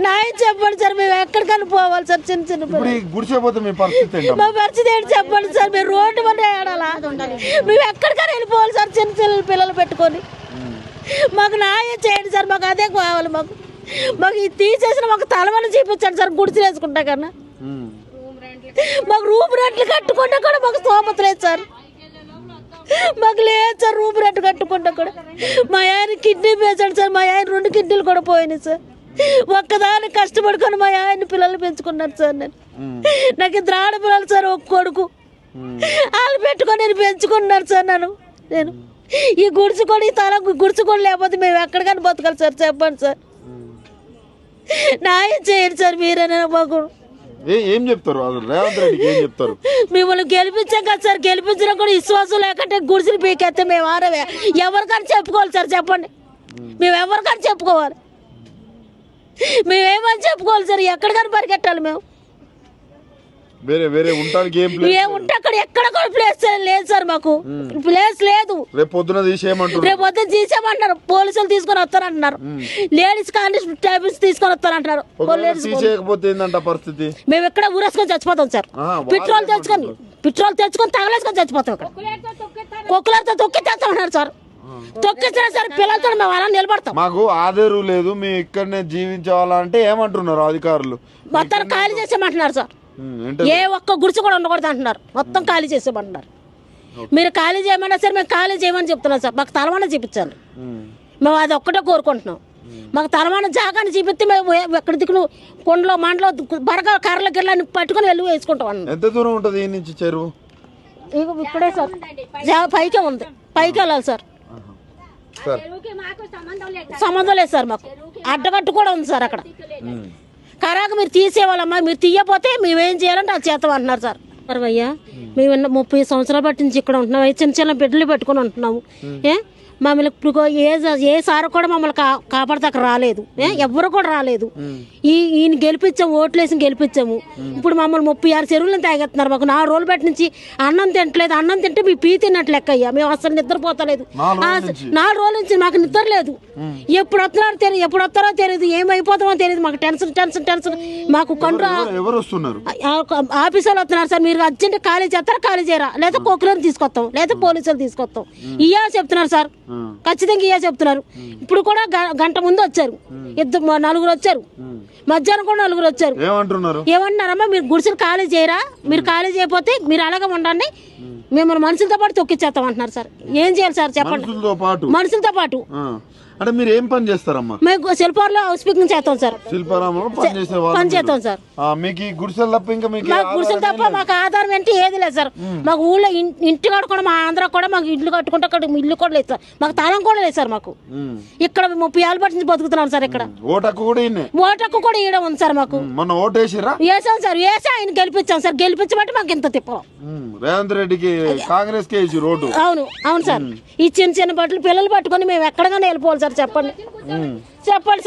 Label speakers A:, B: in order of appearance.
A: న్యాయం చెప్పండి సార్. మేము ఎక్కడికైనా పోవాలి సార్. చిన్న చిన్న మా పరిస్థితి ఏంటి చెప్పండి సార్. మీరు రోడ్డు మీద ఏడాలా? మేము ఎక్కడికైనా వెళ్ళిపోవాలి సార్. చిన్న చిన్న పిల్లలు పెట్టుకొని మాకు న్యాయం చేయండి సార్. మాకు అదే కావాలి. మాకు ఇది తీసేసిన మాకు తలమని చూపించండి సార్. గుడిసెలు వేసుకుంటా కన్నా మాకు రూమ్ రెంట్లు కట్టుకుంటా కూడా మాకు స్తోమత లేదు సార్. మాకు లేదు సార్ రూమ్ రెంట్ కట్టుకుంటా కూడా. మా ఆయన కిడ్నీ పేషెంట్ సార్. మా ఆయన 2 కిడ్నీలు కూడా పోయినాయి సార్. ఒక్కదాన్ని కష్టపడుకొని మా ఆయన పిల్లలు పెంచుకున్నాను సార్. నాకు 2 ఆడపిల్లలు సార్, ఒక కొడుకు. వాళ్ళు పెట్టుకొని నేను పెంచుకున్నాను సార్. నేను ఈ గుడిసె కూడా ఈ తల గుడిసె కూడా లేకపోతే మేము ఎక్కడికైనా బతకాలి సార్. చెప్పండి సార్. న్యాయం చేయండి సార్. మీరైనా మాకు
B: ఏం చెప్తారు? రేవంత్ రెడ్డికి ఏం చెప్తారు?
A: మిమ్మల్ని గెలిపించాం కదా సార్. గెలిపించినా కూడా విశ్వాసం లేకుంటే గుడిసెలు పీకెత్తే మేము ఆరవే ఎవరికైనా చెప్పుకోవాలి సార్. చెప్పండి. మేము ఎవరికైనా చెప్పుకోవాలి. మేమేమని చెప్పుకోవాలి సార్. ఎక్కడికైనా పరిగెట్టాలి మేము. ఏముంటే అక్కడ ఎక్కడ కూడా ప్లేస్ లేదు సార్. మాకు ప్లేస్ లేదు.
B: రేపు పొద్దున
A: తీసేయమంటారు. పోలీసులు తీసుకొని వస్తారంటున్నారు. లేడీస్ కానిస్టేబుల్స్ తీసుకొని వస్తారంటున్నారు. మేము ఎక్కడ ఊరేసుకొని చచ్చిపోతాం సార్. పెట్రోల్ తెచ్చుకొని తగలేసుకొని చచ్చిపోతాం. ఇక్కడ కుక్కలతో తొక్కి తెస్తామన్నారు సార్. తొక్కిచ్చినా సరే పిల్లలతో మేము అలా నిలబడతాం.
B: మాకు ఆధారు లేదు, మేము ఇక్కడనే జీవించాలంటే ఏమంటున్నారు అధికారులు?
A: మొత్తం ఖాళీ చేసేమంటున్నారు సార్. ఏ ఒక్క గుడిసె కూడా ఉండకూడదు అంటున్నారు. మొత్తం ఖాళీ చేసేమంటున్నారు. మీరు ఖాళీ చేయమన్నా సరే మేము ఖాళీ చేయమని చెప్తున్నాం సార్. మాకు తలమాన చూపించాలి. మేము అది ఒక్కటే కోరుకుంటున్నాం. మాకు తలమాన జాగాని చూపిస్తే మేము ఎక్కడ దిక్కును కొండలో మండలో బరగా కర్రల గిర్లని పట్టుకుని వెళ్ళి వేసుకుంటాం అన్న.
B: ఎంత దూరం ఉంటుంది ఈ నుంచి చెరువు?
A: ఇక్కడే సార్. పైకే ఉంది. పైకి వెళ్ళాలి సార్. సంబంధం లేదు సార్. మాకు అడ్డగట్టు కూడా ఉంది సార్ అక్కడ. కరాకు మీరు తీసేవాళ్ళమ్మా. మీరు తీయపోతే మేమేం చేయాలంటే అది చేస్తాం అంటున్నారు సార్. అయ్యా మేము 30 సంవత్సరాల బట్టి నుంచి ఇక్కడ ఉంటున్నాం. చిన్న చిన్న బిడ్డలు పెట్టుకుని ఉంటున్నాము. మమ్మల్ని ఇప్పుడు ఏ సార్ కూడా మమ్మల్ని కాపాడతాక రాలేదు. ఎవ్వరు కూడా రాలేదు. ఈయన గెలిపించాము, ఓట్లేసి గెలిపించాము. ఇప్పుడు మమ్మల్ని 36 చెరువులను తాగెత్తున్నారు. మాకు 4 రోజుల బట్టి నుంచి అన్నం తింటలేదు. అన్నం తింటే మీ పీ తిన్నట్లు లెక్క అయ్యా. మేము అసలు నిద్రపోతలేదు. 4 రోజుల నుంచి మాకు నిద్ర లేదు. ఎప్పుడు వస్తున్నారో తెలియదు, ఎప్పుడు వస్తారో తెలియదు, ఏమైపోతామో తెలియదు. మాకు టెన్షన్ టెన్షన్ టెన్షన్. మాకు ఆఫీస్ వాళ్ళు వస్తున్నారు సార్. మీరు అర్జెంట్ ఖాళీ చేస్తారా? ఖాళీ చేయరా? లేదా కోకులను తీసుకొస్తాం, లేదా పోలీసులు తీసుకొస్తాం. ఇయ్యా చెప్తున్నారు సార్. ఖచ్చితంగా ఇయ్యా చెప్తున్నారు. ఇప్పుడు కూడా గంట ముందు వచ్చారు. 4 వచ్చారు. మధ్యాహ్నం కూడా 4 వచ్చారు. ఏమంటున్నారమ్మా, మీరు గుడిసెలు ఖాళీ చేయరా? మీరు ఖాళీ చేయకపోతే మీరు అలాగే ఉండండి, మిమ్మల్ని మనుషులతో పాటు తొక్కిచ్చేస్తాం అంటున్నారు సార్. ఏం చేయాలి సార్ చెప్పండి? మనుషులతో పాటు
B: అంటే మీరు ఏం పని చేస్తారమ్మా?
A: మేము శిల్పారాలో హౌస్ పికింగ్ చేస్తాం సార్.
B: శిల్పారామంలో పని చేస్తాం సార్. మీకు గుడిసెలు తప్ప ఇంకా
A: గుడిసెలు తప్ప మాకు ఆధారం ఏంటి ఏది లేదు సార్. మాకు ఊళ్ళో ఇంటి కూడా మా ఆంధ్ర కూడా మాకు ఇల్లు కట్టుకుంటే అక్కడ ఇల్లు కూడా లేదు సార్. మాకు తాళం కూడా లేదు సార్. మాకు ఇక్కడ 30 ఏళ్ళ బట్టి నుంచి బతుకుతున్నాం సార్. ఇక్కడ ఓటక్కు కూడా ఇవ్వడం ఉంది సార్. మాకు వేసాం సార్. వేసి ఆయన గెలిపించాం సార్. గెలిపించబట్టి మాకు ఇంత తిప్పం.
B: రేవంత్ రెడ్డికి కాంగ్రెస్ కి రోడ్డు.
A: అవును అవును సార్. ఈ చిన్న చిన్న బట్టలు పిల్లలు పట్టుకొని మేము ఎక్కడికైనా వెళ్ళిపోవాలి సార్. చెప్పండి చెప్పండి సార్.